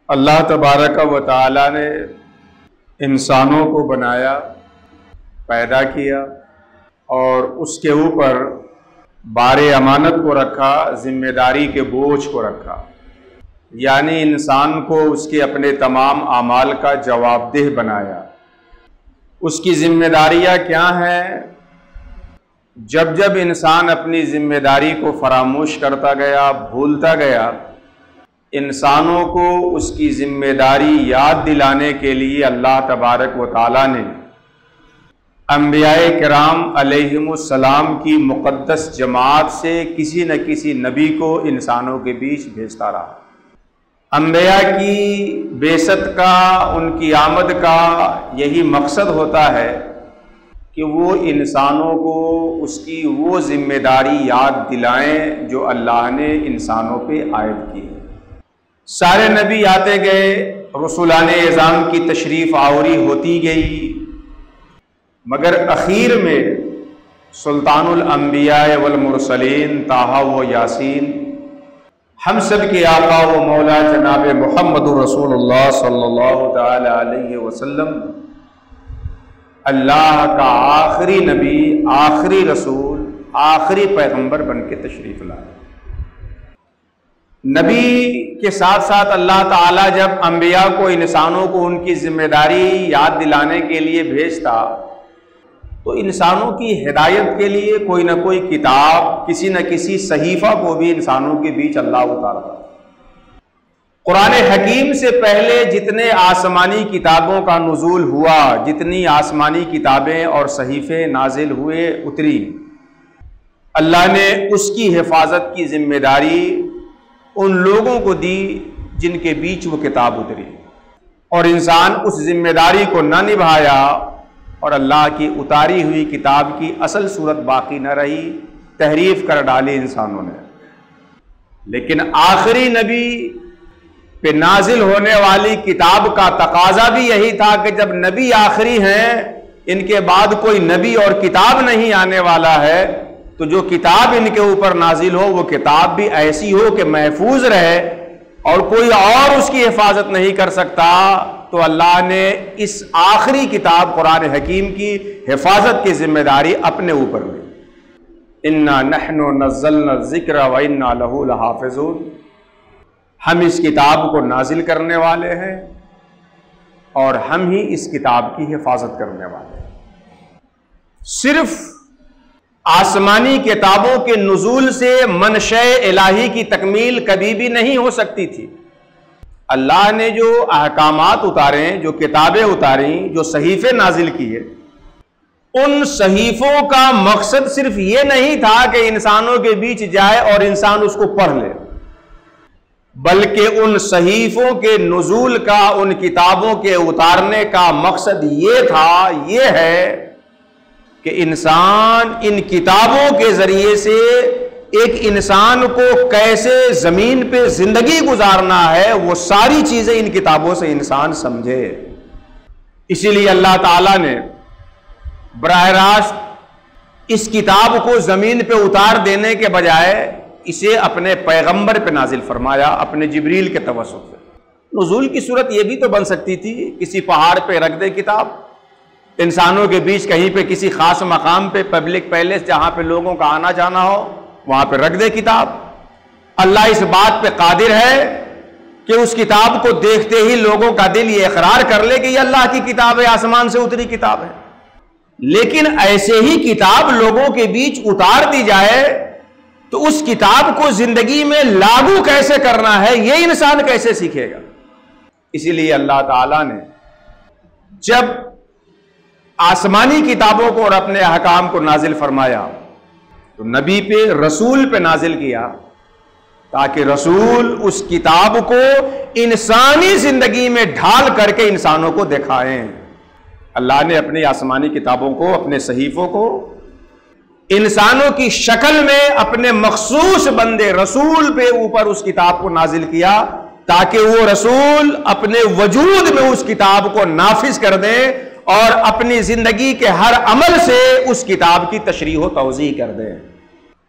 اللہ تبارک و تعالی نے انسانوں کو بنایا، پیدا کیا اور اس کے اوپر بار امانت کو رکھا، ذمہ داری کے بوجھ کو رکھا، یعنی انسان کو اس کے اپنے تمام اعمال کا جواب دہ بنایا۔ اس کی ذمہ داریاں کیا ہیں؟ جب جب انسان اپنی ذمہ داری کو فراموش کرتا گیا، بھولتا گیا، انسانوں کو اس کی ذمہ داری یاد دلانے کے لیے اللہ تبارک و تعالیٰ نے انبیاء کرام علیہم السلام کی مقدس جماعت سے کسی نہ کسی نبی کو انسانوں کے بیچ بھیجتا رہا۔ انبیاء کی بعثت کا، ان کی آمد کا یہی مقصد ہوتا ہے کہ وہ انسانوں کو اس کی وہ ذمہ داری یاد دلائیں جو اللہ نے انسانوں پہ عائد کی۔ سارے نبی آتے گئے، رسولان اعظام کی تشریف آوری ہوتی گئی، مگر اخیر میں سلطان الانبیاء والمرسلین طٰہٰ و یاسین، ہم سب کے آقا و مولا جناب محمد رسول اللہ صلی اللہ تعالی علیہ وسلم، اللہ کا آخری نبی، آخری رسول، آخری پیغمبر بن کے تشریف لائے۔ نبی کے ساتھ ساتھ اللہ تعالیٰ جب انبیاء کو، انسانوں کو ان کی ذمہ داری یاد دلانے کے لیے بھیجتا تو انسانوں کی ہدایت کے لیے کوئی نہ کوئی کتاب، کسی نہ کسی صحیفہ کو بھی انسانوں کے بیچ اللہ اتارتا۔ قرآن حکیم سے پہلے جتنے آسمانی کتابوں کا نزول ہوا، جتنی آسمانی کتابیں اور صحیفے نازل ہوئے، اتری، اللہ نے اس کی حفاظت کی ذمہ داری ان لوگوں کو دی جن کے بیچ وہ کتاب اتری، اور انسان اس ذمہ داری کو نہ نبھایا اور اللہ کی اتاری ہوئی کتاب کی اصل صورت باقی نہ رہی، تحریف کر ڈالی انسانوں نے۔ لیکن آخری نبی پہ نازل ہونے والی کتاب کا تقاضا بھی یہی تھا کہ جب نبی آخری ہیں، ان کے بعد کوئی نبی اور کتاب نہیں آنے والا ہے، تو جو کتاب ان کے اوپر نازل ہو وہ کتاب بھی ایسی ہو کہ محفوظ رہے اور کوئی اور اس کی حفاظت نہیں کر سکتا۔ تو اللہ نے اس آخری کتاب قرآن حکیم کی حفاظت کی ذمہ داری اپنے اوپر لی۔ اِنَّا نَحْنُ نَزَّلْنَا الذِّكْرَ وَإِنَّا لَهُ لَحَافِظُونَ، ہم اس کتاب کو نازل کرنے والے ہیں اور ہم ہی اس کتاب کی حفاظت کرنے والے ہیں۔ صرف آسمانی کتابوں کے نزول سے منشأ الہی کی تکمیل کبھی بھی نہیں ہو سکتی تھی۔ اللہ نے جو احکامات اتارے، جو کتابیں اتاری، جو صحیفے نازل کیے، ان صحیفوں کا مقصد صرف یہ نہیں تھا کہ انسانوں کے بیچ جائے اور انسان اس کو پڑھ لے، بلکہ ان صحیفوں کے نزول کا، ان کتابوں کے اتارنے کا مقصد یہ تھا، یہ ہے کہ انسان ان کتابوں کے ذریعے سے ایک انسان کو کیسے زمین پہ زندگی گزارنا ہے، وہ ساری چیزیں ان کتابوں سے انسان سمجھے۔ اسی لیے اللہ تعالیٰ نے براہ راست اس کتاب کو زمین پہ اتار دینے کے بجائے اسے اپنے پیغمبر پہ نازل فرمایا، اپنے جبریل کے توسط سے۔ نزول کی صورت یہ بھی تو بن سکتی تھی، کسی پہاڑ پہ رکھ دے کتاب، انسانوں کے بیچ کہیں پہ کسی خاص مقام پہ، پبلک پیلیس جہاں پہ لوگوں کا آنا جانا ہو، وہاں پہ رکھ دے کتاب۔ اللہ اس بات پہ قادر ہے کہ اس کتاب کو دیکھتے ہی لوگوں کا دل یہ اقرار کر لے کہ یہ اللہ کی کتاب ہے، آسمان سے اتری کتاب ہے۔ لیکن ایسے ہی کتاب لوگوں کے بیچ اتار دی جائے تو اس کتاب کو زندگی میں لاگو کیسے کرنا ہے، یہ انسان کیسے سیکھے گا؟ اسی لیے اللہ تعالیٰ نے جب آسمانی کتابوں کو اور اپنے احکام کو نازل فرمایا تو نبی پہ، رسول پہ نازل کیا، تاکہ رسول اس کتاب کو انسانی زندگی میں ڈھال کر کے انسانوں کو دکھائیں۔ اللہ نے اپنی آسمانی کتابوں کو، اپنے صحیفوں کو انسانوں کی شکل میں اپنے مخصوص بندے رسول پہ اوپر اس کتاب کو نازل کیا، تاکہ وہ رسول اپنے وجود میں اس کتاب کو نافذ کر دیں اور اپنی زندگی کے ہر عمل سے اس کتاب کی تشریح و توضیح کر دیں۔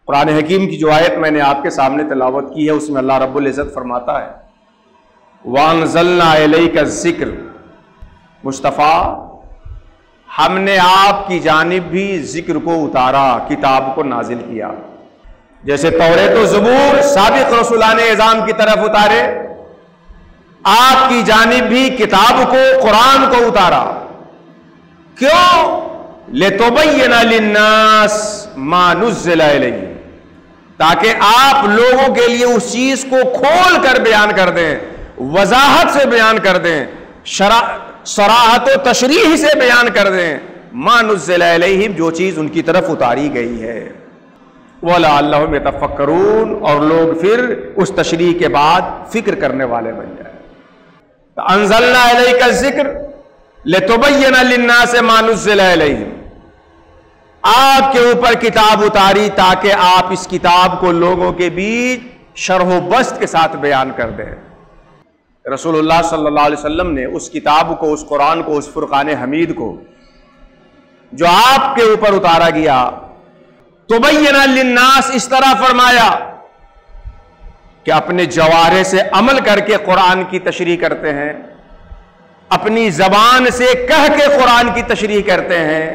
قرآن حکیم کی جو آیت میں نے آپ کے سامنے تلاوت کی ہے، اس میں اللہ رب العزت فرماتا ہے وَأَنزَلْنَا إِلَيْكَ الذِّكْرَ، مصطفیٰ ہم نے آپ کی جانب بھی ذکر کو اتارا، کتاب کو نازل کیا۔ جیسے توریت و زبور سابق رسولان اعظام کی طرف اتارے، آپ کی جانب بھی کتاب کو، قرآن کو اتارا۔ کیوں؟ لِتُبَيِّنَ لِلنَّاسِ مَا نُزِّلَ إِلَيْهِمْ، تاکہ آپ لوگوں کے لیے اس چیز کو کھول کر بیان کر دیں، وضاحت سے بیان کر دیں، صراحت و تشریح سے بیان کر دیں، مَا نُزِّلَ إِلَيْهِمْ، جو چیز ان کی طرف اتاری گئی ہے۔ وَلَعَلَّهُمْ يَتَفَكَّرُونَ، اور لوگ پھر اس تشریح کے بعد فکر کرنے والے بن جائیں۔ أَنزَلْنَا إِلَيْكَ الذِّكْرَ لِتُبَيِّنَ لِلنَّاسِ مَا نُزِّلَ إِلَيْهِمْ، آپ کے اوپر کتاب اتاری تاکہ آپ اس کتاب کو لوگوں کے بیچ شرح و بسط کے ساتھ بیان کر دیں۔ رسول اللہ صلی اللہ علیہ وسلم نے اس کتاب کو، اس قرآن کو، اس فرقان حمید کو جو آپ کے اوپر اتارا گیا، تبین للناس اس طرح فرمایا کہ اپنے جوارے سے عمل کر کے قرآن کی تشریح کرتے ہیں، اپنی زبان سے کہہ کے قرآن کی تشریح کرتے ہیں،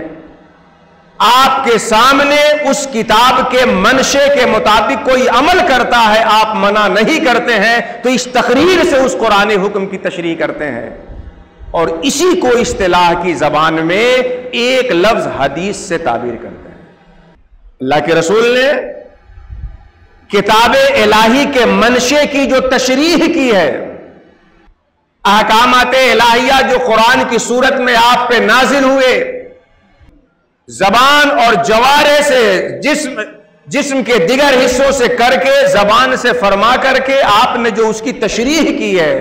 آپ کے سامنے اس کتاب کے منشے کے مطابق کوئی عمل کرتا ہے، آپ منع نہیں کرتے ہیں، تو اس تقریر سے اس قرآن حکم کی تشریح کرتے ہیں، اور اسی کو اصطلاح کی زبان میں ایک لفظ حدیث سے تعبیر کرتے ہیں۔ اللہ کے رسول نے کتاب الہی کے منشے کی جو تشریح کی ہے، احکامات الہیہ جو قرآن کی صورت میں آپ پہ نازل ہوئے، زبان اور جوارے سے، جسم کے دیگر حصوں سے کر کے، زبان سے فرما کر کے آپ نے جو اس کی تشریح کی ہے،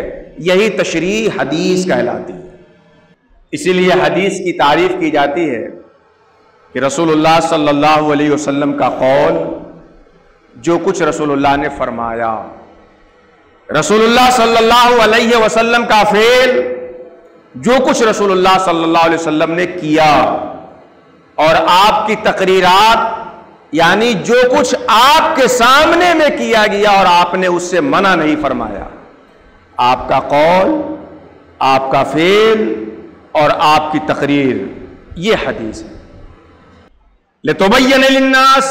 یہی تشریح حدیث کہلاتی ہے۔ اسی لیے حدیث کی تعریف کی جاتی ہے کہ رسول اللہ صلی اللہ علیہ وسلم کا قول، جو کچھ رسول اللہ نے فرمایا، رسول اللہ صلی اللہ علیہ وسلم کا فعل، جو کچھ رسول اللہ صلی اللہ علیہ وسلم نے کیا، اور آپ کی تقریرات، یعنی جو کچھ آپ کے سامنے میں کیا گیا اور آپ نے اس سے منع نہیں فرمایا، آپ کا قول، آپ کا فعل اور آپ کی تقریر، یہ حدیث ہے۔ لِتُبَيِّنَ لِلنَّاسِ،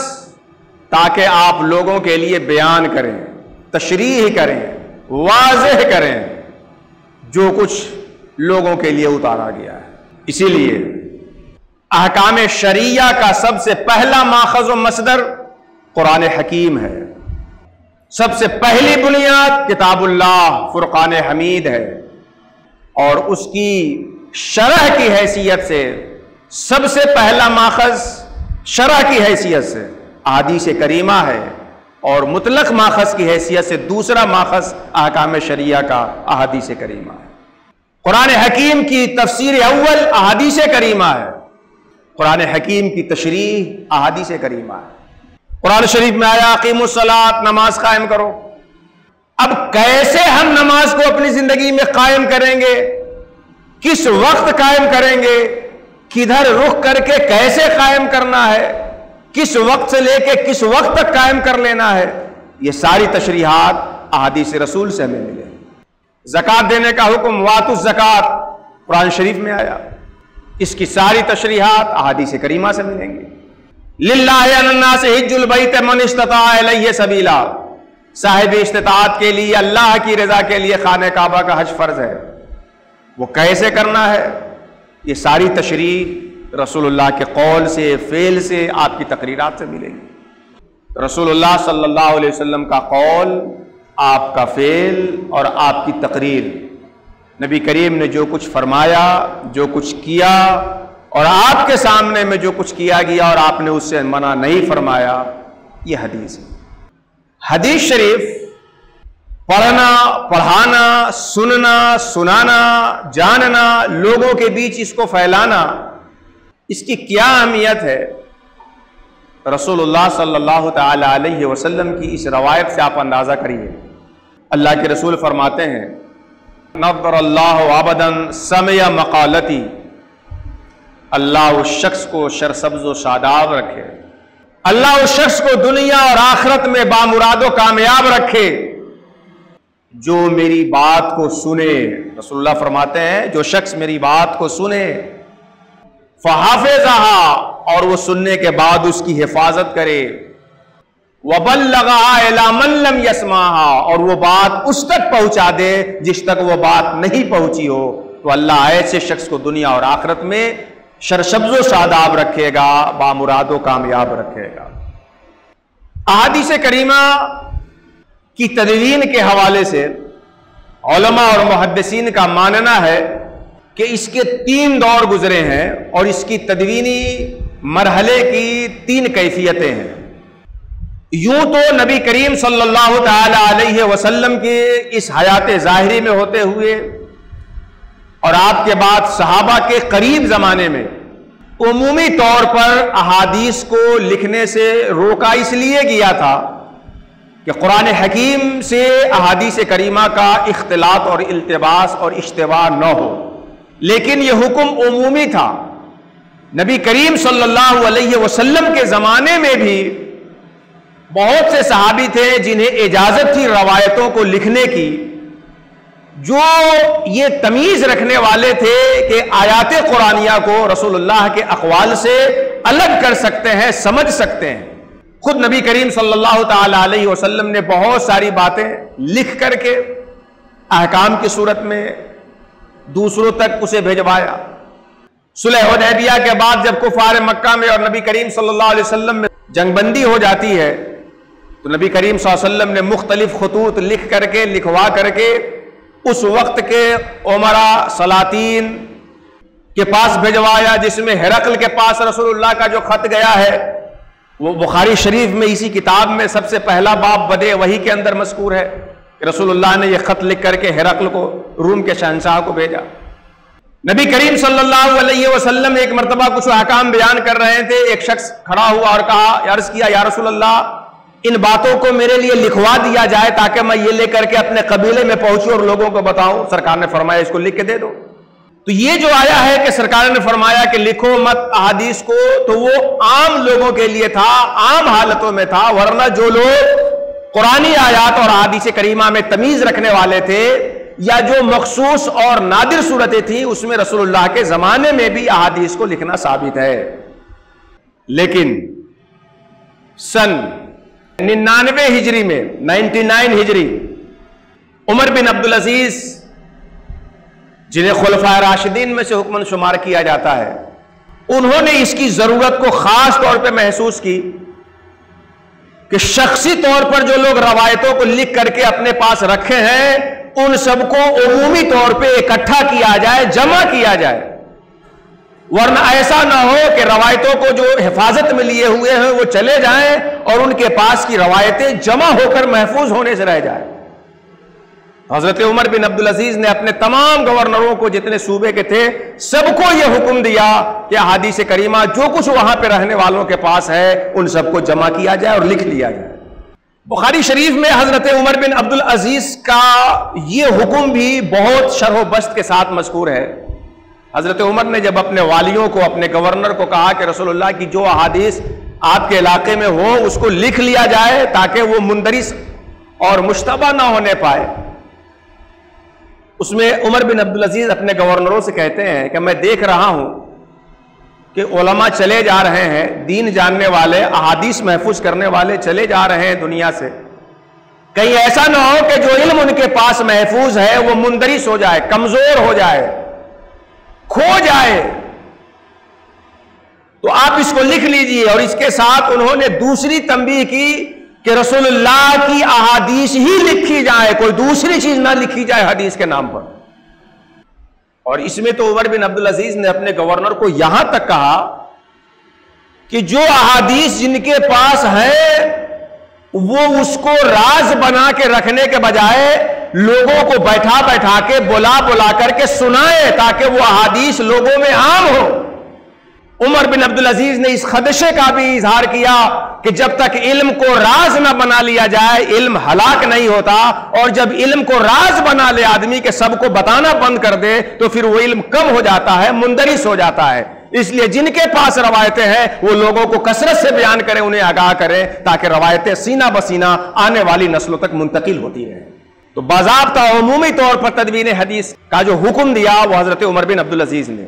تاکہ آپ لوگوں کے لیے بیان کریں، تشریح کریں، واضح کریں جو کچھ لوگوں کے لیے اتارا گیا ہے۔ اسی لیے احکام شریعہ کا سب سے پہلا ماخذ و مصدر قرآن حکیم ہے، سب سے پہلی بنیاد کتاب اللہ فرقان حمید ہے، اور اس کی شرح کی حیثیت سے سب سے پہلا ماخذ شرح کی حیثیت سے احادیث کریمہ ہے، اور مطلق ماخذ کی حیثیت سے دوسرا ماخذ احکام شریعہ کا احادیث کریمہ ہے۔ قرآن حکیم کی تفسیر اول احادیث کریمہ ہے، قرآن حکیم کی تشریح احادیث کریمہ ہے۔ قرآن شریف میں آیا اقیموا الصلاۃ، نماز قائم کرو۔ اب کیسے ہم نماز کو اپنی زندگی میں قائم کریں گے، کس وقت قائم کریں گے، کدھر رخ کر کے کیسے قائم کرنا ہے، کس وقت سے لے کے کس وقت تک قائم کر لینا ہے، یہ ساری تشریحات احادیث رسول سے ہمیں ملے۔ زکوٰۃ دینے کا حکم، واتوا الزکوٰۃ، قرآن شریف میں آیا، اس کی ساری تشریحات احادیث کریمہ سے ملیں گی۔ للہ علی الناس حج البیت من استطاع الیہ سبیلا، صاحب استطاعت کے لیے، اللہ کی رضا کے لیے خانہ کعبہ کا حج فرض ہے، وہ کیسے کرنا ہے، یہ ساری تشریح رسول اللہ کے قول سے، فعل سے، آپ کی تقریرات سے ملے گی۔ رسول اللہ صلی اللہ علیہ وسلم کا قول، آپ کا فعل اور آپ کی تقریر، نبی کریم نے جو کچھ فرمایا، جو کچھ کیا، اور آپ کے سامنے میں جو کچھ کیا گیا اور آپ نے اس سے منع نہیں فرمایا، یہ حدیث ہے۔ حدیث شریف پڑھنا، پڑھانا، سننا، سنانا، جاننا، لوگوں کے بیچ اس کو پھیلانا، اس کی کیا اہمیت ہے، رسول اللہ صلی اللہ تعالی علیہ وسلم کی اس روایت سے آپ اندازہ کریے۔ اللہ کے رسول فرماتے ہیں، نظر اللہ عبدا سمع مقالتی، اللہ اس شخص کو سرسبز و شاداب رکھے، اللہ اس شخص کو دنیا اور آخرت میں بامراد و کامیاب رکھے، جو میری بات کو سنے، رسول اللہ فرماتے ہیں جو شخص میری بات کو سنے، فحافظھا، اور وہ سننے کے بعد اس کی حفاظت کرے، وبلغھا الی من لم یسمعھا، اور وہ بات اس تک پہنچا دے جس تک وہ بات نہیں پہنچی ہو، تو اللہ ایسے شخص کو دنیا اور آخرت میں سرسبز و شاداب رکھے گا، بامراد و کامیاب رکھے گا۔ احادیث کریمہ کی تدوین کے حوالے سے علماء اور محدثین کا ماننا ہے کہ اس کے 3 دور گزرے ہیں اور اس کی تدوینی مرحلے کی 3 کیفیتیں ہیں۔ یوں تو نبی کریم صلی اللہ تعالی علیہ وسلم کے اس حیات ظاہری میں ہوتے ہوئے اور آپ کے بعد صحابہ کے قریب زمانے میں عمومی طور پر احادیث کو لکھنے سے روکا اس لیے گیا تھا کہ قرآن حکیم سے احادیث کریمہ کا اختلاط اور التباس اور اشتباہ نہ ہو، لیکن یہ حکم عمومی تھا۔ نبی کریم صلی اللہ علیہ وسلم کے زمانے میں بھی بہت سے صحابی تھے جنہیں اجازت تھی روایتوں کو لکھنے کی، جو یہ تمیز رکھنے والے تھے کہ آیات قرآنیہ کو رسول اللہ کے اقوال سے الگ کر سکتے ہیں، سمجھ سکتے ہیں۔ خود نبی کریم صلی اللہ تعالی علیہ وسلم نے بہت ساری باتیں لکھ کر کے احکام کی صورت میں دوسروں تک اسے بھیجوایا۔ صلح حدیبیہ کے بعد جب کفار مکہ میں اور نبی کریم صلی اللہ علیہ وسلم میں جنگ بندی ہو جاتی ہے تو نبی کریم صلی اللہ علیہ وسلم نے مختلف خطوط لکھ کر کے لکھوا کر کے اس وقت کے عمراء سلاطین کے پاس بھیجوایا، جس میں ہرقل کے پاس رسول اللہ کا جو خط گیا ہے وہ بخاری شریف میں اسی کتاب میں سب سے پہلا باب بدء وحی کے اندر مذکور ہے کہ رسول اللہ نے یہ خط لکھ کر کے ہرقل کو، روم کے شہنشاہ کو بھیجا۔ نبی کریم صلی اللہ علیہ وسلم ایک مرتبہ کچھ احکام بیان کر رہے تھے، ایک شخص کھڑا ہوا اور کہا، عرض کیا یا رسول اللہ ان باتوں کو میرے لیے لکھوا دیا جائے تاکہ میں یہ لے کر کے اپنے قبیلے میں پہنچوں اور لوگوں کو بتاؤں۔ سرکار نے فرمایا اس کو لکھ کے دے دو۔ تو یہ جو آیا ہے کہ سرکار نے فرمایا کہ لکھو مت احادیث کو، تو وہ عام لوگوں کے لیے تھا، عام حالتوں میں تھا، ورنہ جو لوگ قرآنی آیات اور احادیث کریمہ میں تمیز رکھنے والے تھے یا جو مخصوص اور نادر صورتیں تھیں اس میں رسول اللہ کے زمانے میں بھی احادیث کو لکھنا ثابت ہے۔ لیکن سن 99 ہجری میں 99 ہجری عمر بن عبدالعزیز، جنہیں خلفائے راشدین میں سے حکمن شمار کیا جاتا ہے، انہوں نے اس کی ضرورت کو خاص طور پہ محسوس کی کہ شخصی طور پر جو لوگ روایتوں کو لکھ کر کے اپنے پاس رکھے ہیں ان سب کو عمومی طور پہ اکٹھا کیا جائے، جمع کیا جائے، ورنہ ایسا نہ ہو کہ روایتوں کو جو حفاظت میں لیے ہوئے ہیں وہ چلے جائیں اور ان کے پاس کی روایتیں جمع ہو کر محفوظ ہونے سے رہ جائیں۔ حضرت عمر بن عبدالعزیز نے اپنے تمام گورنروں کو، جتنے صوبے کے تھے، سب کو یہ حکم دیا کہ احادیث کریمہ جو کچھ وہاں پہ رہنے والوں کے پاس ہے ان سب کو جمع کیا جائے اور لکھ لیا جائے۔ بخاری شریف میں حضرت عمر بن عبدالعزیز کا یہ حکم بھی بہت شرح و بسط کے ساتھ مذکور ہے۔ حضرت عمر نے جب اپنے والیوں کو، اپنے گورنر کو کہا کہ رسول اللہ کی جو احادیث آپ کے علاقے میں ہو اس کو لکھ لیا جائے تاکہ وہ مندرس اور مشتبہ نہ ہونے پائے، اس میں عمر بن عبدالعزیز اپنے گورنروں سے کہتے ہیں کہ میں دیکھ رہا ہوں کہ علماء چلے جا رہے ہیں، دین جاننے والے، احادیث محفوظ کرنے والے چلے جا رہے ہیں دنیا سے، کہیں ایسا نہ ہو کہ جو علم ان کے پاس محفوظ ہے وہ مندرس ہو جائے، کمزور ہو جائے، کھو جائے، تو آپ اس کو لکھ لیجئے۔ اور اس کے ساتھ انہوں نے دوسری تنبیہ کی کہ رسول اللہ کی احادیث ہی لکھی جائے، کوئی دوسری چیز نہ لکھی جائے حدیث کے نام پر۔ اور اس میں تو عمر بن عبدالعزیز نے اپنے گورنر کو یہاں تک کہا کہ جو احادیث جن کے پاس ہے وہ اس کو راز بنا کے رکھنے کے بجائے لوگوں کو بیٹھا بیٹھا کے، بلا بلا کر کے سنائے تاکہ وہ احادیث لوگوں میں عام ہو۔ عمر بن عبدالعزیز نے اس خدشے کا بھی اظہار کیا کہ جب تک علم کو راز نہ بنا لیا جائے علم ہلاک نہیں ہوتا، اور جب علم کو راز بنا لے آدمی کہ سب کو بتانا بند کر دے تو پھر وہ علم کم ہو جاتا ہے، مندرس ہو جاتا ہے۔ اس لیے جن کے پاس روایتیں ہیں وہ لوگوں کو کثرت سے بیان کریں، انہیں آگاہ کریں تاکہ روایتیں سینہ بسینہ آنے والی نسلوں تک منتقل ہوتی رہیں۔ تو باضابطہ عمومی طور پر تدوین حدیث کا جو حکم دیا وہ حضرت عمر بن عبدالعزیز نے.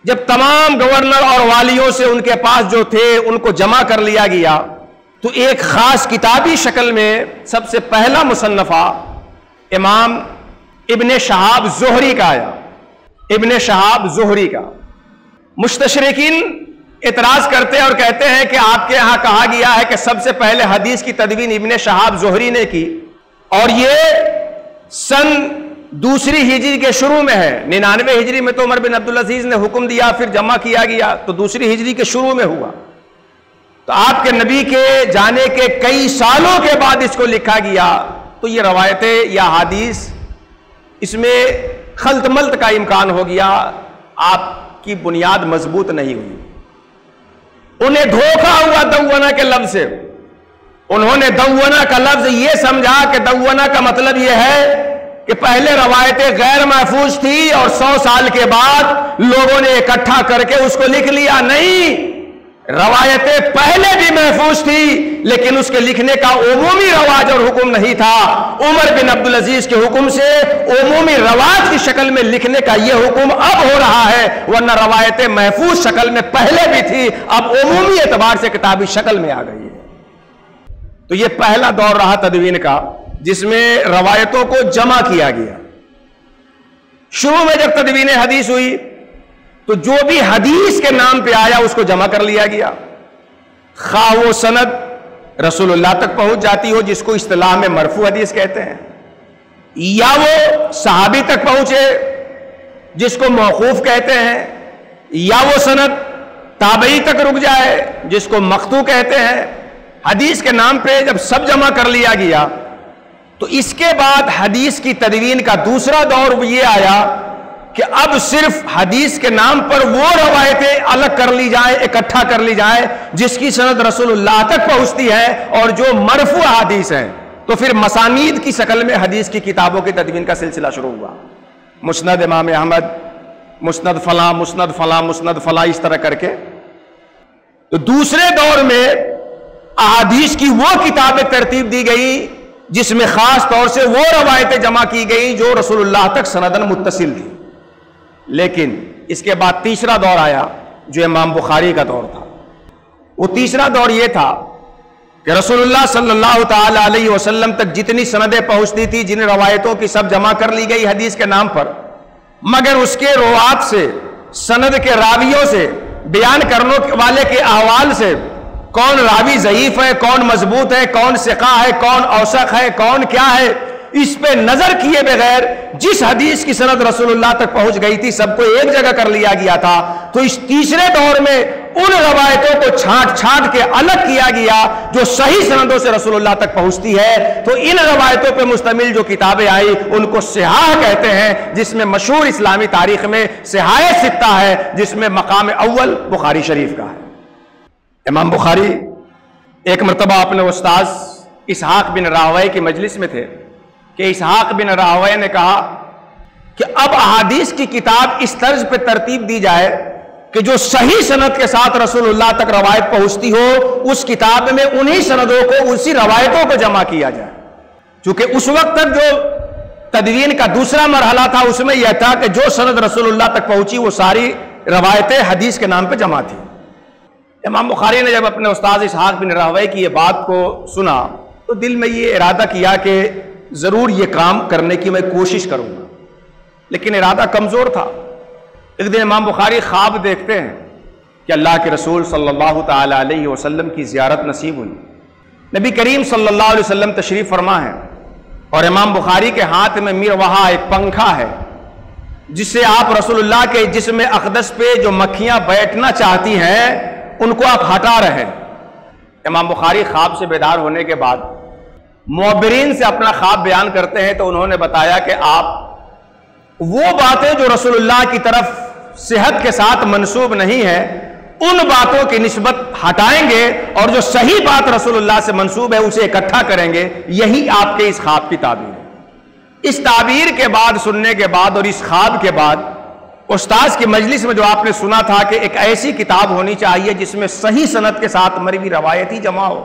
جب تمام گورنر اور والیوں سے ان کے پاس جو تھے ان کو جمع کر لیا گیا تو ایک خاص کتابی شکل میں سب سے پہلا مصنفہ امام ابن شہاب زہری کا آیا. ابن شہاب زہری کا. مستشرقین اعتراض کرتے ہیں اور کہتے ہیں کہ آپ کے یہاں کہا گیا ہے کہ سب سے پہلے حدیث کی تدوین ابن شہاب زہری نے کی اور یہ سن 2 ہجری کے شروع میں ہے. 99 ہجری میں تو عمر بن عبدالعزیز نے حکم دیا پھر جمع کیا گیا تو 2 ہجری کے شروع میں ہوا. تو آپ کے نبی کے جانے کے کئی سالوں کے بعد اس کو لکھا گیا. تو یہ روایتیں یا حدیث اس میں خلط ملط کا امکان ہو گیا, آپ کی بنیاد مضبوط نہیں ہوئی. انہیں دھوکہ ہوا دونا کے لفظ سے. انہوں نے دونا کا لفظ یہ سمجھا کہ دونا کا مطلب یہ ہے کہ پہلے روایتیں غیر محفوظ تھی اور 100 سال کے بعد لوگوں نے اکٹھا کر کے اس کو لکھ لیا. نہیں, روایتیں پہلے بھی محفوظ تھی لیکن اس کے لکھنے کا عمومی رواج اور حکم نہیں تھا. عمر بن عبدالعزیز کے حکم سے عمومی رواج کی شکل میں لکھنے کا یہ حکم اب ہو رہا ہے, ورنہ روایتیں محفوظ شکل میں پہلے بھی تھی, اب عمومی اعتبار سے کتابی شکل میں آ گئی ہے. تو یہ پہلا دور رہا تدوین کا جس میں روایتوں کو جمع کیا گیا. شروع میں جب تدوین حدیث ہوئی تو جو بھی حدیث کے نام پہ آیا اس کو جمع کر لیا گیا, خواہ وہ سند رسول اللہ تک پہنچ جاتی ہو جس کو اصطلاح میں مرفوع حدیث کہتے ہیں, یا وہ صحابی تک پہنچے جس کو موقوف کہتے ہیں, یا وہ سند تابعی تک رک جائے جس کو مقطوع کہتے ہیں. حدیث کے نام پہ جب سب جمع کر لیا گیا تو اس کے بعد حدیث کی تدوین کا دوسرا دور یہ آیا کہ اب صرف حدیث کے نام پر وہ روایتیں الگ کر لی جائیں, اکٹھا کر لی جائیں جس کی سند رسول اللہ تک پہنچتی ہے اور جو مرفوع حدیث ہیں. تو پھر مسانید کی شکل میں حدیث کی کتابوں کی تدوین کا سلسلہ شروع ہوا. مسند امام احمد, مسند فلاں, مسند فلاں, مسند فلاں, اس طرح کر کے. تو دوسرے دور میں احادیث کی وہ کتابیں ترتیب دی گئی جس میں خاص طور سے وہ روایتیں جمع کی گئیں جو رسول اللہ تک سندن متصل تھی. لیکن اس کے بعد تیسرا دور آیا جو امام بخاری کا دور تھا. وہ تیسرا دور یہ تھا کہ رسول اللہ صلی اللہ تعالی علیہ وسلم تک جتنی سندیں پہنچتی تھی, جن روایتوں کی سب جمع کر لی گئی حدیث کے نام پر, مگر اس کے روات سے, سند کے راویوں سے, بیان کرنے والے کے احوال سے, کون راوی ضعیف ہے, کون مضبوط ہے, کون ثقہ ہے, کون اوثق ہے, کون کیا ہے, اس پہ نظر کیے بغیر جس حدیث کی سند رسول اللہ تک پہنچ گئی تھی سب کو ایک جگہ کر لیا گیا تھا. تو اس تیسرے دور میں ان روایتوں کو چھانٹ چھانٹ کے الگ کیا گیا جو صحیح سندوں سے رسول اللہ تک پہنچتی ہے. تو ان روایتوں پہ مشتمل جو کتابیں آئی ان کو صحاح کہتے ہیں, جس میں مشہور اسلامی تاریخ میں صحاح ستہ ہے, جس میں مقام اول بخاری شریف کا ہے. امام بخاری ایک مرتبہ اپنے استاذ اسحاق بن راہویہ کی مجلس میں تھے کہ اسحاق بن راہویہ نے کہا کہ اب احادیث کی کتاب اس طرز پہ ترتیب دی جائے کہ جو صحیح سند کے ساتھ رسول اللہ تک روایت پہنچتی ہو اس کتاب میں انہی سندوں کو, اسی روایتوں کو جمع کیا جائے. چونکہ اس وقت تک جو تدوین کا دوسرا مرحلہ تھا اس میں یہ تھا کہ جو سند رسول اللہ تک پہنچی وہ ساری روایتیں حدیث کے نام پہ جمع تھی. امام بخاری نے جب اپنے استاد اسحاق بن راہویہ کی یہ بات کو سنا تو دل میں یہ ارادہ کیا کہ ضرور یہ کام کرنے کی میں کوشش کروں گا, لیکن ارادہ کمزور تھا. ایک دن امام بخاری خواب دیکھتے ہیں کہ اللہ کے رسول صلی اللہ تعالی علیہ وسلم کی زیارت نصیب ہوئی. نبی کریم صلی اللہ علیہ وسلم تشریف فرما ہے اور امام بخاری کے ہاتھ میں وہاں ایک پنکھا ہے جس سے آپ رسول اللہ کے جسم اقدس پہ جو مکھیاں بیٹھنا چاہتی ہیں ان کو آپ ہٹا رہے ہیں. امام بخاری خواب سے بیدار ہونے کے بعد معبرین سے اپنا خواب بیان کرتے ہیں تو انہوں نے بتایا کہ آپ وہ باتیں جو رسول اللہ کی طرف صحت کے ساتھ منسوب نہیں ہے ان باتوں کی نسبت ہٹائیں گے اور جو صحیح بات رسول اللہ سے منسوب ہے اسے اکٹھا کریں گے. یہی آپ کے اس خواب کی تعبیر ہے. اس تعبیر کے بعد, سننے کے بعد اور اس خواب کے بعد استاذ کی مجلس میں جو آپ نے سنا تھا کہ ایک ایسی کتاب ہونی چاہیے جس میں صحیح سند کے ساتھ مروی روایت ہی جمع ہو,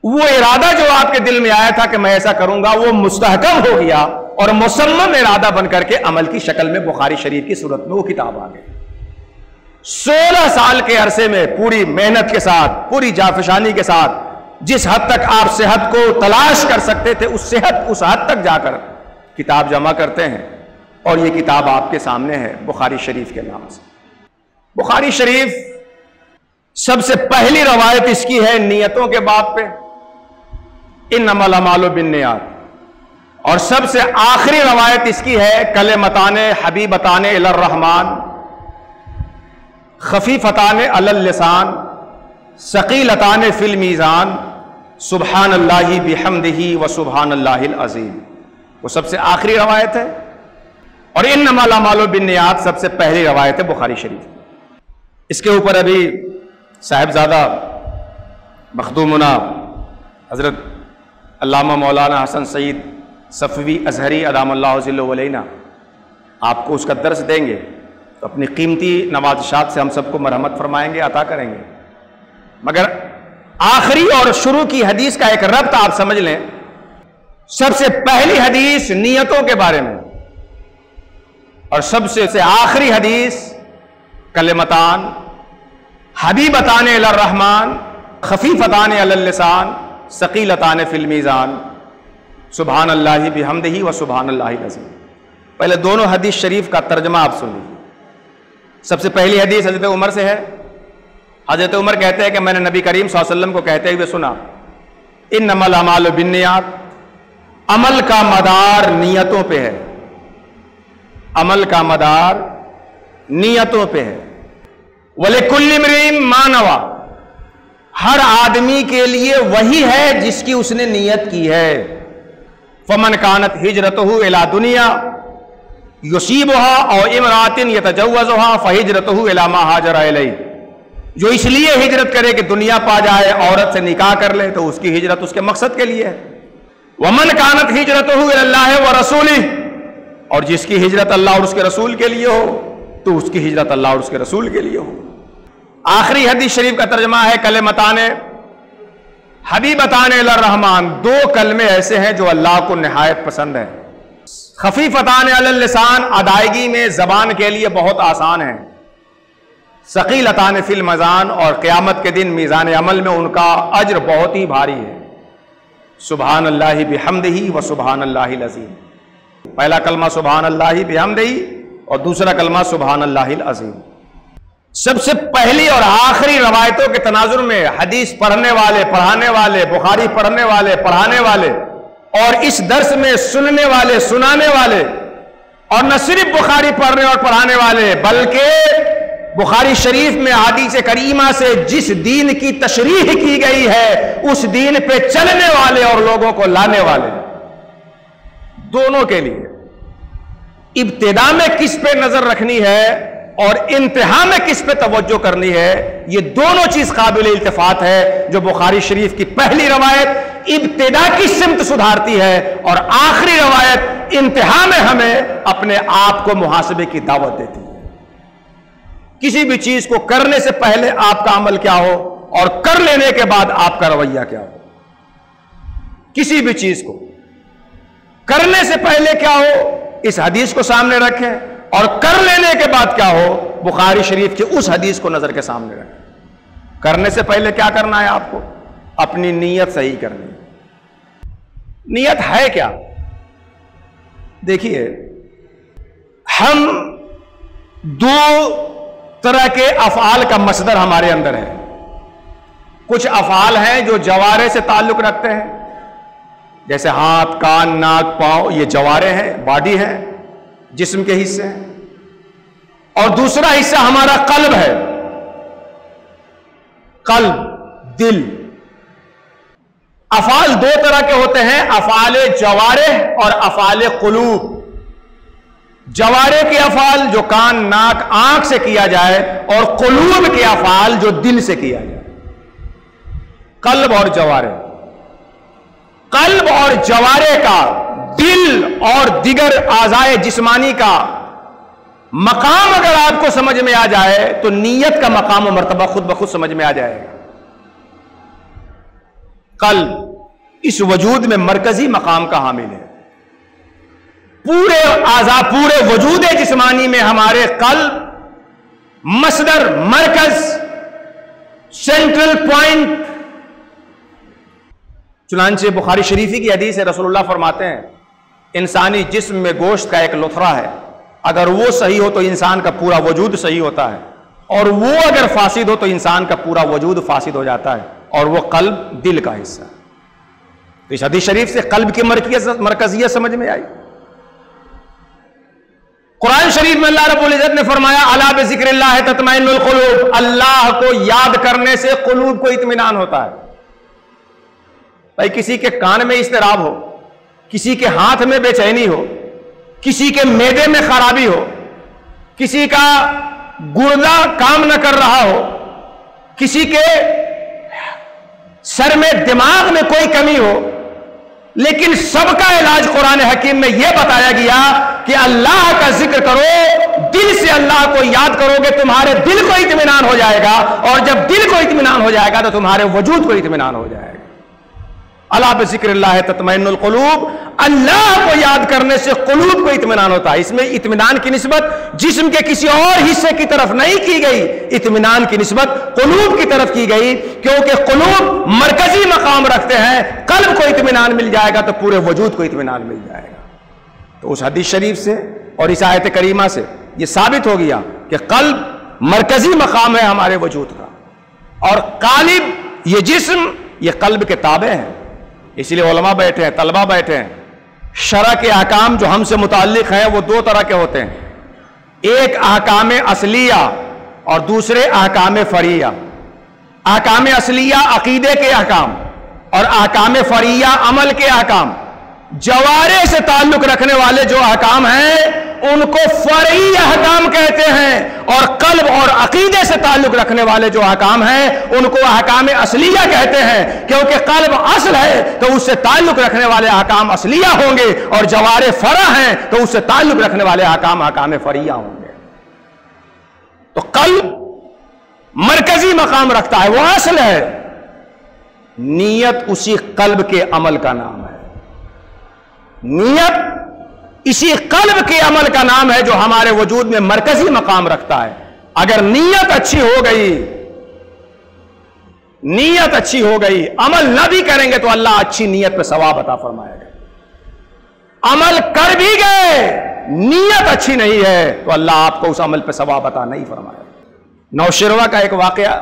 وہ ارادہ جو آپ کے دل میں آیا تھا کہ میں ایسا کروں گا، وہ مستحکم ہو گیا اور مصمم ارادہ بن کر کے عمل کی شکل میں بخاری شریف کی صورت میں وہ کتاب آ گئی۔ 16 سال کے عرصے میں پوری محنت کے ساتھ، پوری جافشانی کے ساتھ جس حد تک آپ صحت کو تلاش کر سکتے تھے، اس حد تک جا کر کتاب جمع کرتے ہیں، اور یہ کتاب آپ کے سامنے ہے بخاری شریف کے نام سے۔ بخاری شریف سب سے پہلی روایت اس کی ہے نیتوں کے باب پہ، انما الاعمال بالنیات، اور سب سے آخری روایت اس کی ہے کلمتان حبیبتان الی الرحمن خفیفتان علی اللسان ثقیلتان فی المیزان سبحان اللہ بحمدہ وسبحان اللہ العظیم، وہ سب سے آخری روایت ہے، اور انما الاعمال بالنیات سب سے پہلی روایت ہے بخاری شریف۔ اس کے اوپر ابھی صاحبزادہ مخدومنا حضرت علامہ مولانا حسن سعید صفوی ازہری ادام اللہ ظلہ ولینا آپ کو اس کا درس دیں گے، تو اپنی قیمتی نوازشات سے ہم سب کو مرحمت فرمائیں گے، عطا کریں گے۔ مگر آخری اور شروع کی حدیث کا ایک ربط آپ سمجھ لیں۔ سب سے پہلی حدیث نیتوں کے بارے میں، اور سب سے آخری حدیث کلمتان حبیبتان الی الرحمن خفیفتان علی اللسان ثقیلتان فی المیزان سبحان اللہ بحمدہ وسبحان اللہ العظیم۔ پہلے دونوں حدیث شریف کا ترجمہ آپ سن لیجیے۔ سب سے پہلی حدیث حضرت عمر سے ہے۔ حضرت عمر کہتے ہیں کہ میں نے نبی کریم صلی اللہ علیہ وسلم کو کہتے ہوئے سنا، انما الاعمال بالنیات، عمل کا مدار نیتوں پہ ہے، عمل کا مدار نیتوں پہ ہے۔ وَلِكُلِّ امْرِئٍ مَّا نَوَىٰ، ہر آدمی کے لیے وہی ہے جس کی اس نے نیت کی ہے۔ فَمَنْ كَانَتْ هِجْرَتُهُ إِلَىٰ دُنْيَا يُصِيبُهَا أَوْ امْرَأَةٍ يَتَزَوَّجُهَا فَهِجْرَتُهُ إِلَىٰ مَا هَاجَرَ إِلَيْهِ، جو اس لیے ہجرت کرے کہ دنیا پا جائے، عورت سے نکاح کر لے، تو اس کی ہجرت اس کے مقصد کے لیے ہے۔ وَمَنْ كَانَتْ هِجْرَتُهُ إِلَى اللَّهِ وَرَسُولِهِ، اور جس کی ہجرت اللہ اور اس کے رسول کے لیے ہو، تو اس کی ہجرت اللہ اور اس کے رسول کے لیے ہو۔ آخری حدیث شریف کا ترجمہ ہے کلمتان حبیبتان الی الرحمن، دو کلمے ایسے ہیں جو اللہ کو نہایت پسند ہیں۔ خفیفتان علی اللسان، ادائیگی میں زبان کے لیے بہت آسان ہیں۔ ثقیلتان فی المیزان، اور قیامت کے دن میزان عمل میں ان کا اجر بہت ہی بھاری ہے۔ سبحان اللہ بحمدہ وسبحان اللہ العظیم، پہلا کلمہ سبحان اللہ بحمدہ اور دوسرا کلمہ سبحان اللہ العظیم۔ سب سے پہلی اور آخری روایتوں کے تناظر میں حدیث پڑھنے والے، پڑھانے والے، بخاری پڑھنے والے، پڑھانے والے، اور اس درس میں سننے والے، سنانے والے، اور نہ صرف بخاری پڑھنے اور پڑھانے والے بلکہ بخاری شریف میں احادیث کریمہ سے جس دین کی تشریح کی گئی ہے اس دین پہ چلنے والے اور لوگوں کو لانے والے، دونوں کے لیے ابتدا میں کس پہ نظر رکھنی ہے اور انتہا میں کس پہ توجہ کرنی ہے، یہ دونوں چیز قابل التفات ہے جو بخاری شریف کی پہلی روایت ابتدا کی سمت سدھارتی ہے، اور آخری روایت انتہا میں ہمیں اپنے آپ کو محاسبے کی دعوت دیتی ہے۔ کسی بھی چیز کو کرنے سے پہلے آپ کا عمل کیا ہو اور کر لینے کے بعد آپ کا رویہ کیا ہو۔ کسی بھی چیز کو کرنے سے پہلے کیا ہو اس حدیث کو سامنے رکھیں، اور کر لینے کے بعد کیا ہو بخاری شریف کی اس حدیث کو نظر کے سامنے رکھیں۔ کرنے سے پہلے کیا کرنا ہے آپ کو؟ اپنی نیت صحیح کرنی ہے۔ نیت ہے کیا؟ دیکھیے، ہم دو طرح کے افعال کا مصدر ہمارے اندر ہے۔ کچھ افعال ہیں جو جوارے سے تعلق رکھتے ہیں، جیسے ہاتھ، کان، ناک، پاؤں، یہ جوارے ہیں، باڈی ہے، جسم کے حصے ہیں، اور دوسرا حصہ ہمارا قلب ہے، قلب، دل۔ افعال دو طرح کے ہوتے ہیں، افعال جوارح اور افعال قلوب۔ جوارے کے افعال جو کان، ناک، آنکھ سے کیا جائے، اور قلوب کے افعال جو دل سے کیا جائے۔ قلب اور جوارے، قلب اور جوارے کا، دل اور دیگر اعضائے جسمانی کا مقام اگر آپ کو سمجھ میں آ جائے تو نیت کا مقام و مرتبہ خود بخود سمجھ میں آ جائے گا۔ قلب اس وجود میں مرکزی مقام کا حامل ہے. پورے اعضاء، پورے وجود جسمانی میں ہمارے قلب مصدر، مرکز، سینٹرل پوائنٹ. چنانچہ بخاری شریفی کی حدیث ہے، رسول اللہ فرماتے ہیں انسانی جسم میں گوشت کا ایک لتھڑا ہے، اگر وہ صحیح ہو تو انسان کا پورا وجود صحیح ہوتا ہے، اور وہ اگر فاسد ہو تو انسان کا پورا وجود فاسد ہو جاتا ہے، اور وہ قلب دل کا حصہ ہے. تو اس حدیث شریف سے قلب کی مرکزیت سمجھ میں آئی. قرآن شریف میں اللہ رب العزت نے فرمایا الا بذکر اللہ تطمئن القلوب، اللہ کو یاد کرنے سے قلوب کو اطمینان ہوتا ہے. بھائی کسی کے کان میں اضطراب ہو، کسی کے ہاتھ میں بے چینی ہو، کسی کے معدے میں خرابی ہو، کسی کا گردہ کام نہ کر رہا ہو، کسی کے سر میں دماغ میں کوئی کمی ہو، لیکن سب کا علاج قرآن حکیم میں یہ بتایا گیا کہ اللہ کا ذکر کرو، دل سے اللہ کو یاد کرو گے تمہارے دل کو اطمینان ہو جائے گا، اور جب دل کو اطمینان ہو جائے گا تو تمہارے وجود کو اطمینان ہو جائے گا. الا بذکر اللہ تطمئن القلوب، اللہ کو یاد کرنے سے قلوب کو اطمینان ہوتا ہے. اس میں اطمینان کی نسبت جسم کے کسی اور حصے کی طرف نہیں کی گئی، اطمینان کی نسبت قلوب کی طرف کی گئی، کیونکہ قلوب مرکزی مقام رکھتے ہیں. قلب کو اطمینان مل جائے گا تو پورے وجود کو اطمینان مل جائے گا. تو اس حدیث شریف سے اور اس آیت کریمہ سے یہ ثابت ہو گیا کہ قلب مرکزی مقام ہے ہمارے وجود کا، اور قالب یہ جسم یہ قلب کے تابع ہیں. اس لیے علماء بیٹھے ہیں، طلبہ بیٹھے ہیں. شرع کے احکام جو ہم سے متعلق ہیں وہ دو طرح کے ہوتے ہیں، ایک احکام اصلیہ اور دوسرے احکام فرعیہ. احکام اصلیہ عقیدے کے احکام اور احکام فرعیہ عمل کے احکام. جوارح سے تعلق رکھنے والے جو احکام ہیں ان کو فرعی احکام کہتے ہیں، اور قلب اور عقیدے سے تعلق رکھنے والے جو احکام ہیں ان کو احکام اصلیہ کہتے ہیں، کیونکہ قلب اصل ہے تو اس سے تعلق رکھنے والے احکام اصلیہ ہوں گے، اور جوارح فرع ہیں تو اس سے تعلق رکھنے والے احکام فرعیہ ہوں گے. تو قلب مرکزی مقام رکھتا ہے، وہ اصل ہے. نیت اسی قلب کے عمل کا نام ہے. نیت اسی قلب کے عمل کا نام ہے جو ہمارے وجود میں مرکزی مقام رکھتا ہے. اگر نیت اچھی ہو گئی، نیت اچھی ہو گئی، عمل نہ بھی کریں گے تو اللہ اچھی نیت پہ ثواب عطا فرمائے گا. عمل کر بھی گئے، نیت اچھی نہیں ہے تو اللہ آپ کو اس عمل پہ ثواب عطا نہیں فرمائے گا. نوشروہ کا ایک واقعہ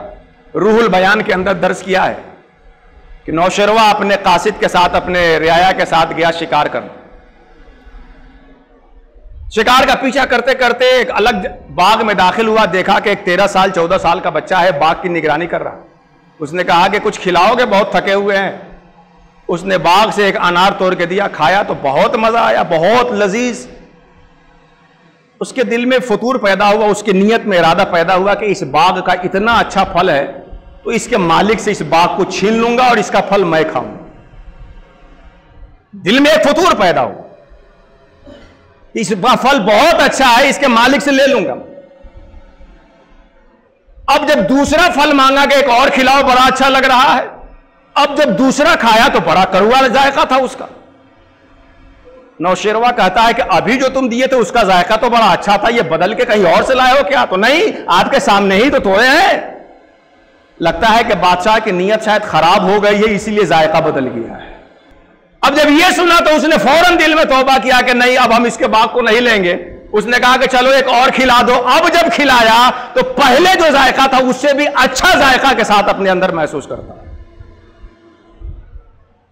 روح البیان کے اندر درج کیا ہے کہ نوشروہ اپنے قاصد کے ساتھ، اپنے رعایا کے ساتھ گیا شکار کرنے. شکار کا پیچھا کرتے کرتے ایک الگ باغ میں داخل ہوا، دیکھا کہ ایک 13 سال 14 سال کا بچہ ہے، باغ کی نگرانی کر رہا. اس نے کہا کہ کچھ کھلاؤ گے، بہت تھکے ہوئے ہیں. اس نے باغ سے ایک انار توڑ کے دیا، کھایا تو بہت مزہ آیا، بہت لذیذ. اس کے دل میں فطور پیدا ہوا، اس کی نیت میں ارادہ پیدا ہوا کہ اس باغ کا اتنا اچھا پھل ہے تو اس کے مالک سے اس باغ کو چھین لوں گا اور اس کا پھل میں کھاؤں. دل میں ایک فطور پیدا ہوا، اس پھل بہت اچھا ہے، اس کے مالک سے لے لوں گا. اب جب دوسرا پھل مانگا کہ ایک اور کھلاؤ، بڑا اچھا لگ رہا ہے. اب جب دوسرا کھایا تو بڑا کڑوا ذائقہ تھا اس کا. نوشیروہ کہتا ہے کہ ابھی جو تم دیے تھے اس کا ذائقہ تو بڑا اچھا تھا، یہ بدل کے کہیں اور سے لائے ہو کیا؟ تو نہیں، آپ کے سامنے ہی تو توڑے ہیں. لگتا ہے کہ بادشاہ کی نیت شاید خراب ہو گئی ہے، اسی لیے ذائقہ بدل گیا ہے. اب جب یہ سنا تو اس نے فوراً دل میں توبہ کیا کہ نہیں، اب ہم اس کے باغ کو نہیں لیں گے. اس نے کہا کہ چلو ایک اور کھلا دو. اب جب کھلایا تو پہلے جو ذائقہ تھا اس سے بھی اچھا ذائقہ کے ساتھ اپنے اندر محسوس کرتا.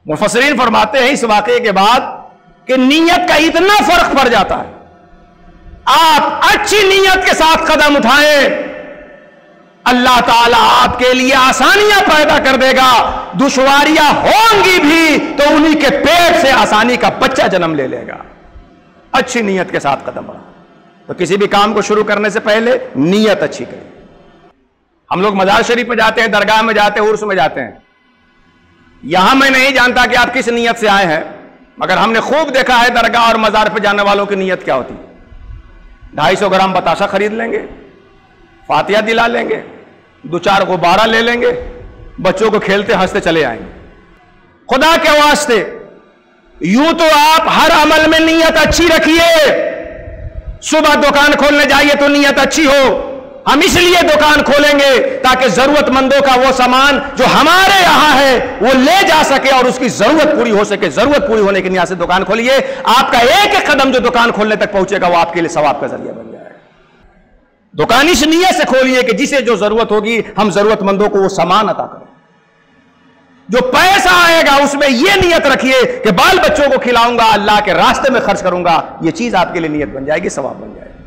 مفسرین فرماتے ہیں اس واقعے کے بعد کہ نیت کا اتنا فرق پڑ جاتا ہے. آپ اچھی نیت کے ساتھ قدم اٹھائیں، اللہ تعالیٰ آپ کے لیے آسانیاں پیدا کر دے گا. دشواریاں ہوں گی بھی تو انہی کے پیٹ سے آسانی کا بچہ جنم لے لے گا. اچھی نیت کے ساتھ قدم بڑھا. تو کسی بھی کام کو شروع کرنے سے پہلے نیت اچھی کریں. ہم لوگ مزار شریف میں جاتے ہیں، درگاہ میں جاتے ہیں، عرس میں جاتے ہیں. یہاں میں نہیں جانتا کہ آپ کس نیت سے آئے ہیں، مگر ہم نے خوب دیکھا ہے درگاہ اور مزار پہ جانے والوں کی نیت کیا ہوتی. 250 گرام بتاشا خرید لیں گے، فاتحہ دلا لیں گے، 2-4 غبارہ لے لیں گے، بچوں کو کھیلتے ہنستے چلے آئیں گے. خدا کے واسطے یوں تو آپ ہر عمل میں نیت اچھی رکھیے. صبح دکان کھولنے جائیے تو نیت اچھی ہو. ہم اس لیے دکان کھولیں گے تاکہ ضرورت مندوں کا وہ سامان جو ہمارے یہاں ہے وہ لے جا سکے اور اس کی ضرورت پوری ہو سکے. ضرورت پوری ہونے کی نیت سے دکان کھولیے. آپ کا ایک ایک قدم جو دکان کھولنے تک پہنچے گا وہ آپ کے لیے ثواب کا ذریعہ بن جائے. دکان اس نیت سے کھولیے کہ جسے جو ضرورت ہوگی ہم ضرورت مندوں کو وہ سامان عطا کریں. جو پیسہ آئے گا اس میں یہ نیت رکھیے کہ بال بچوں کو کھلاؤں گا, اللہ کے راستے میں خرچ کروں گا. یہ چیز آپ کے لیے نیت بن جائے گی, ثواب بن جائے گی.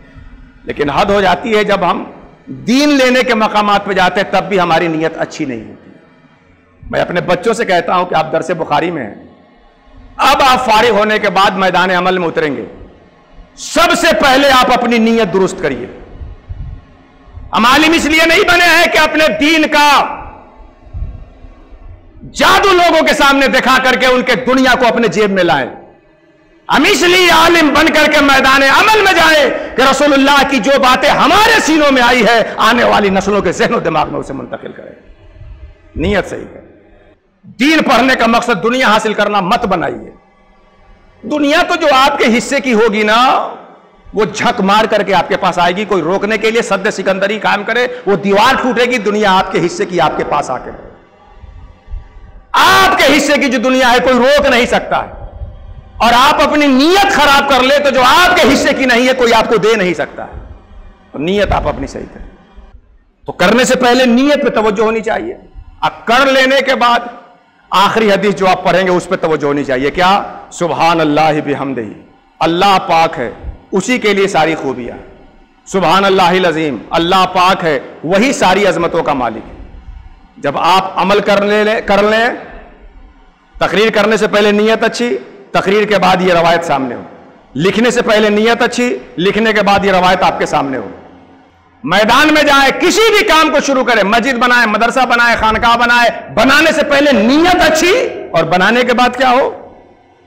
لیکن حد ہو جاتی ہے جب ہم دین لینے کے مقامات پہ جاتے ہیں تب بھی ہماری نیت اچھی نہیں ہوتی. میں اپنے بچوں سے کہتا ہوں کہ آپ درس بخاری میں ہیں, اب آپ فارغ ہونے کے بعد میدان عمل میں اتریں گے, سب سے پہلے آپ اپنی نیت درست کریے. ہم عالم اس لیے نہیں بنے ہیں کہ اپنے دین کا جادو لوگوں کے سامنے دکھا کر کے ان کے دنیا کو اپنے جیب میں لائیں. ہم اس لیے عالم بن کر کے میدان عمل میں جائیں کہ رسول اللہ کی جو باتیں ہمارے سینوں میں آئی ہے آنے والی نسلوں کے ذہن و دماغ میں اسے منتقل کریں. نیت صحیح ہے. دین پڑھنے کا مقصد دنیا حاصل کرنا مت بنائیے. دنیا تو جو آپ کے حصے کی ہوگی نا وہ جھک مار کر کے آپ کے پاس آئے گی. کوئی روکنے کے لیے سد سکندری قائم کرے وہ دیوار ٹوٹے گی. دنیا آپ کے حصے کی آپ کے پاس آ کے آپ کے حصے کی جو دنیا ہے کوئی روک نہیں سکتا ہے. اور آپ اپنی نیت خراب کر لے تو جو آپ کے حصے کی نہیں ہے کوئی آپ کو دے نہیں سکتا ہے. تو نیت آپ اپنی صحیح کریں. تو کرنے سے پہلے نیت پہ توجہ ہونی چاہیے. اب کر لینے کے بعد آخری حدیث جو آپ پڑھیں گے اس پہ توجہ ہونی چاہیے. کیا؟ سبحان اللہ بحمدہ, اللہ پاک ہے, اسی کے لیے ساری خوبیاں. سبحان اللہ العظیم, اللہ پاک ہے, وہی ساری عظمتوں کا مالک ہے. جب آپ عمل کر لیں, تقریر کرنے سے پہلے نیت اچھی, تقریر کے بعد یہ روایت سامنے ہو. لکھنے سے پہلے نیت اچھی, لکھنے کے بعد یہ روایت آپ کے سامنے ہو. میدان میں جائے, کسی بھی کام کو شروع کرے, مسجد بنائے, مدرسہ بنائے, خانقاہ بنائے, بنانے سے پہلے نیت اچھی اور بنانے کے بعد کیا ہو؟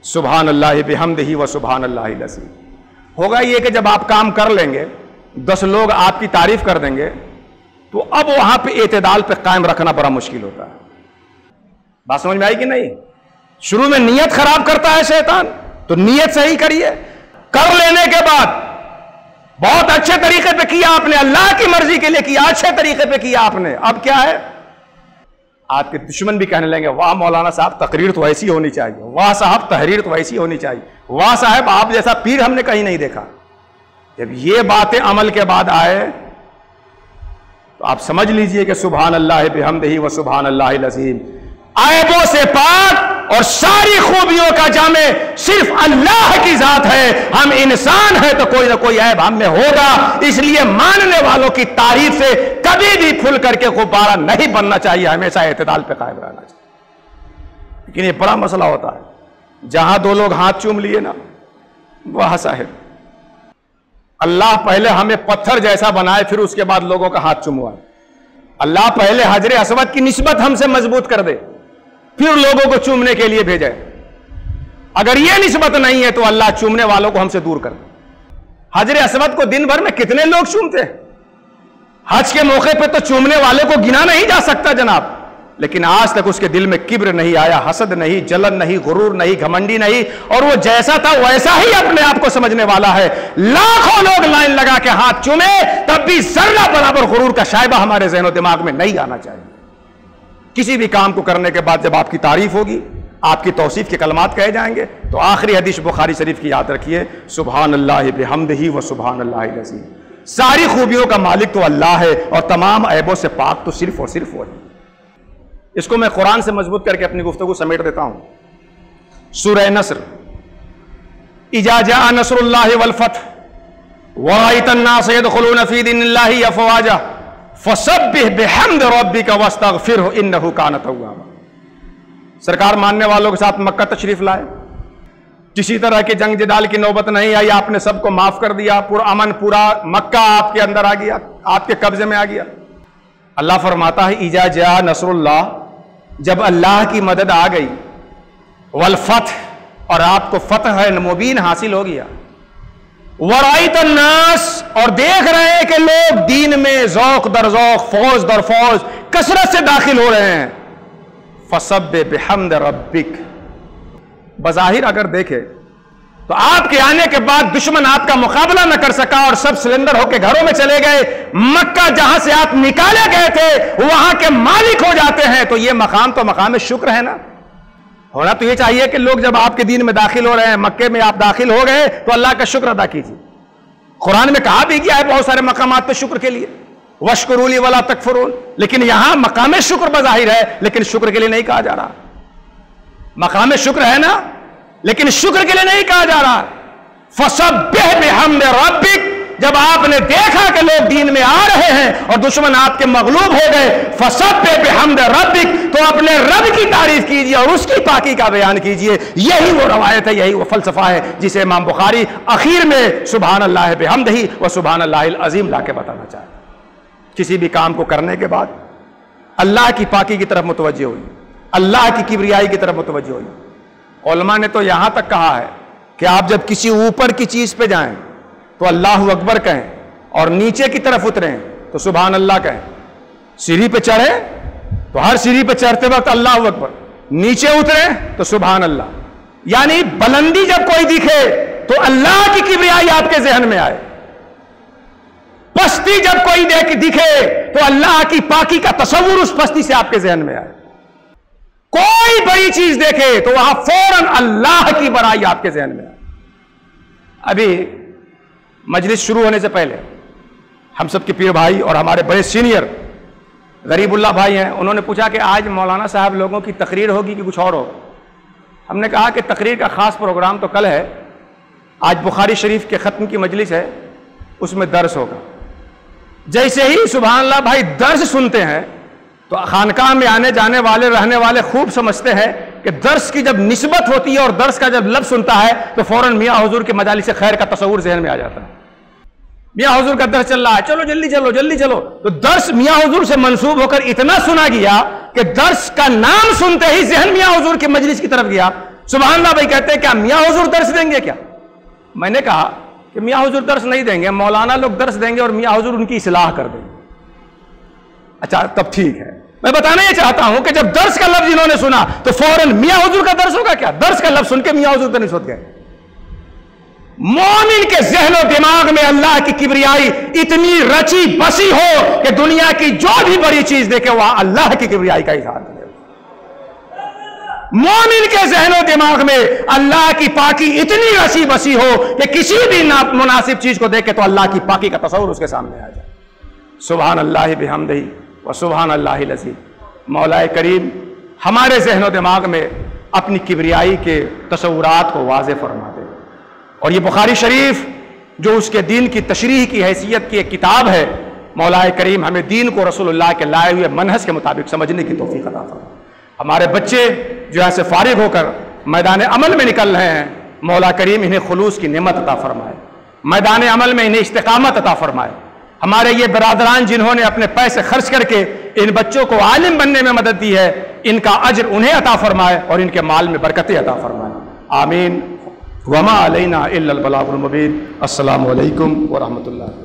سبحان اللہ بحمدہ و سبحان اللہ العظیم. ہوگا یہ کہ جب آپ کام کر لیں گے 10 لوگ آپ کی تعریف کر دیں گے تو اب وہاں پہ اعتدال پہ قائم رکھنا بڑا مشکل ہوتا ہے. بات سمجھ میں آئی کہ نہیں؟ شروع میں نیت خراب کرتا ہے شیطان, تو نیت صحیح کریے. کر لینے کے بعد بہت اچھے طریقے پہ کیا آپ نے, اللہ کی مرضی کے لیے کیا, اچھے طریقے پہ کیا آپ نے. اب کیا ہے؟ آپ کے دشمن بھی کہنے لیں گے واہ مولانا صاحب تقریر تو ایسی ہونی چاہیے, واہ صاحب تحریر تو ایسی ہونی چاہیے, واہ صاحب آپ جیسا پیر ہم نے کہیں نہیں دیکھا. جب یہ باتیں عمل کے بعد آئے تو آپ سمجھ لیجئے کہ سبحان اللہ بحمدہ و سبحان اللہ العظیم عیبوں سے پاک اور ساری خوبیوں کا جامع صرف اللہ کی ذات ہے. ہم انسان ہیں تو کوئی نہ کوئی عیب ہم میں ہوگا, اس لیے ماننے والوں کی تعریف سے کبھی بھی پھل کر کے غبارہ نہیں بننا چاہیے, ہمیشہ اعتدال پہ قائم رہنا چاہیے. لیکن یہ بڑا مسئلہ ہوتا ہے, جہاں 2 لوگ ہاتھ چوم لیے نا, واہ صاحب اللہ پہلے ہمیں پتھر جیسا بنائے پھر اس کے بعد لوگوں کا ہاتھ چوموائے. اللہ پہلے حجر اسود کی نسبت ہم سے مضبوط کر دے پھر لوگوں کو چومنے کے لیے بھیجے. اگر یہ نسبت نہیں ہے تو اللہ چومنے والوں کو ہم سے دور کر دے. حجر اسود کو دن بھر میں کتنے لوگ چومتے ہیں, حج کے موقع پہ تو چومنے والے کو گنا نہیں جا سکتا جناب. لیکن آج تک اس کے دل میں کبر نہیں آیا, حسد نہیں, جلن نہیں, غرور نہیں, گھمنڈی نہیں, اور وہ جیسا تھا ویسا ہی اپنے آپ کو سمجھنے والا ہے. لاکھوں لوگ لائن لگا کے ہاتھ چومے تب بھی ذرہ برابر غرور کا شائبہ ہمارے ذہن و دماغ میں نہیں آنا چاہیے. کسی بھی کام کو کرنے کے بعد جب آپ کی تعریف ہوگی, آپ کی توصیف کے کلمات کہے جائیں گے, تو آخری حدیث بخاری شریف کی یاد رکھیے, سبحان اللہ بحمدہ و سبحان اللہ العظیم. ساری خوبیوں کا مالک تو اللہ ہے اور تمام عیبوں سے پاک تو صرف اور صرف وہی. اس کو میں قرآن سے مضبوط کر کے اپنی گفتگو سمیٹ دیتا ہوں. سورہ نصر, اذا جاء نصر اللہ والفتح ورأيت الناس يدخلون في دين الله افواجا فسبح بحمد ربك واستغفره انه كان توابا. سرکار ماننے والوں کے ساتھ مکہ تشریف لائے, کسی طرح کی جنگ جدال کی نوبت نہیں آئی, آپ نے سب کو معاف کر دیا, پورا امن, پورا مکہ آپ کے اندر آ گیا, آپ کے قبضے میں آ گیا. اللہ فرماتا ہے اذا جاء نصر اللہ, جب اللہ کی مدد آ گئی, والفتح, اور آپ کو فتح مبین حاصل ہو گیا, ورائت الناس, اور دیکھ رہے ہیں کہ لوگ دین میں ذوق در ذوق, فوج در فوج کثرت سے داخل ہو رہے ہیں, فسبح بحمد ربک, بظاہر اگر دیکھے تو آپ کے آنے کے بعد دشمن آپ کا مقابلہ نہ کر سکا اور سب سلنڈر ہو کے گھروں میں چلے گئے، مکہ جہاں سے آپ نکالے گئے تھے وہاں کے مالک ہو جاتے ہیں، تو یہ مقام تو مقام شکر ہے نا۔ ہونا تو یہ چاہیے کہ لوگ جب آپ کے دین میں داخل ہو رہے ہیں، مکے میں آپ داخل ہو گئے تو اللہ کا شکر ادا کیجیے۔ قرآن میں کہا بھی گیا ہے بہت سارے مقامات پہ شکر کے لیے، وَاشْكُرُوا لِي وَلَا تَكْفُرُونَ، لیکن یہاں مقام شکر بظاہر ہے لیکن شکر کے لیے نہیں کہا جا رہا۔ مقام شکر ہے نا لیکن شکر کے لیے نہیں کہا جا رہا۔ فَسَبِّحْ بِحَمْدِ رَبِّكَ، جب آپ نے دیکھا کہ لوگ دین میں آ رہے ہیں اور دشمن آپ کے مغلوب ہو گئے، فَسَبِّحْ بِحَمْدِ رَبِّكَ، تو اپنے رب کی تعریف کیجئے اور اس کی پاکی کا بیان کیجئے۔ یہی وہ روایت ہے، یہی وہ فلسفہ ہے جسے امام بخاری اخیر میں سبحان اللہ بحمدہ و سبحان اللہ العظیم لا کے بتانا چاہتے ہیں۔ کسی بھی کام کو کرنے کے بعد اللہ کی پاکی کی طرف متوجہ ہوئی، اللہ کی کبریائی کی طرف متوجہ ہوئی۔ علماء نے تو یہاں تک کہا ہے کہ آپ جب کسی اوپر کی چیز پہ جائیں تو اللہ اکبر کہیں اور نیچے کی طرف اتریں تو سبحان اللہ کہیں۔ سیڑھی پہ چڑھے تو ہر سیڑھی پہ چڑھتے وقت اللہ اکبر، نیچے اتریں تو سبحان اللہ، یعنی بلندی جب کوئی دکھے تو اللہ کی کبریائی آپ کے ذہن میں آئے، پستی جب کوئی دکھے تو اللہ کی پاکی کا تصور اس پستی سے آپ کے ذہن میں آئے، کوئی بڑی چیز دیکھے تو وہاں فوراً اللہ کی بڑائی آپ کے ذہن میں آئے۔ ابھی مجلس شروع ہونے سے پہلے ہم سب کے پیر بھائی اور ہمارے بڑے سینئر غریب اللہ بھائی ہیں، انہوں نے پوچھا کہ آج مولانا صاحب لوگوں کی تقریر ہوگی کہ کچھ اور ہوگا؟ ہم نے کہا کہ تقریر کا خاص پروگرام تو کل ہے، آج بخاری شریف کے ختم کی مجلس ہے، اس میں درس ہوگا۔ جیسے ہی سبحان اللہ بھائی درس سنتے ہیں تو خانقاہ میں آنے جانے والے رہنے والے خوب سمجھتے ہیں کہ درس کی جب نسبت ہوتی ہے اور درس کا جب لفظ سنتا ہے تو فوراً میاں حضور کے مجالس خیر کا تصور ذہن میں آ جاتا ہے۔ میاں حضور کا درس چل رہا ہے، چلو جلدی چلو جلدی چلو، تو درس میاں حضور سے منسوب ہو کر اتنا سنا گیا کہ درس کا نام سنتے ہی ذہن میاں حضور کے مجلس کی طرف گیا۔ سبحان اللہ بھائی کہتے ہیں کیا میاں حضور درس دیں گے کیا؟ میں نے کہا کہ میاں حضور درس نہیں دیں گے، مولانا لوگ درس دیں گے اور میاں حضور ان کی اصلاح کر دیں گے۔ اچھا تب ٹھیک ہے، میں بتانا یہ چاہتا ہوں کہ جب درس کا لفظ انہوں نے سنا تو فوراً میاں حضور کا درس ہوگا کیا؟ درس کا لفظ سن کے میاں حضور تو نہیں سوچ گئے۔ مومن کے ذہن و دماغ میں اللہ کی کبریائی اتنی رچی بسی ہو کہ دنیا کی جو بھی بڑی چیز دیکھے وہاں اللہ کی کبریائی کا اظہار کرے۔ مومن کے ذہن و دماغ میں اللہ کی پاکی اتنی رچی بسی ہو کہ کسی بھی مناسب چیز کو دیکھے تو اللہ کی پاکی کا تصور اس کے سامنے آ جائے۔ سبحان اللہ بحمدہ و سبحان اللہ العظیم۔ مولا کریم ہمارے ذہن و دماغ میں اپنی کبریائی کے تصورات کو واضح فرما دے، اور یہ بخاری شریف جو اس کے دین کی تشریح کی حیثیت کی ایک کتاب ہے، مولا کریم ہمیں دین کو رسول اللہ کے لائے ہوئے منہج کے مطابق سمجھنے کی توفیق عطا فرمائے۔ ہمارے بچے جو ایسے فارغ ہو کر میدان عمل میں نکل رہے ہیں، مولا کریم انہیں خلوص کی نعمت عطا فرمائے، میدان عمل میں انہیں استقامت عطا فرمائے۔ ہمارے یہ برادران جنہوں نے اپنے پیسے خرچ کر کے ان بچوں کو عالم بننے میں مدد دی ہے، ان کا اجر انہیں عطا فرمائے اور ان کے مال میں برکتیں عطا فرمائے، آمین۔ وما علینا الا البلاغ المبین۔ السلام علیکم ورحمۃ اللہ۔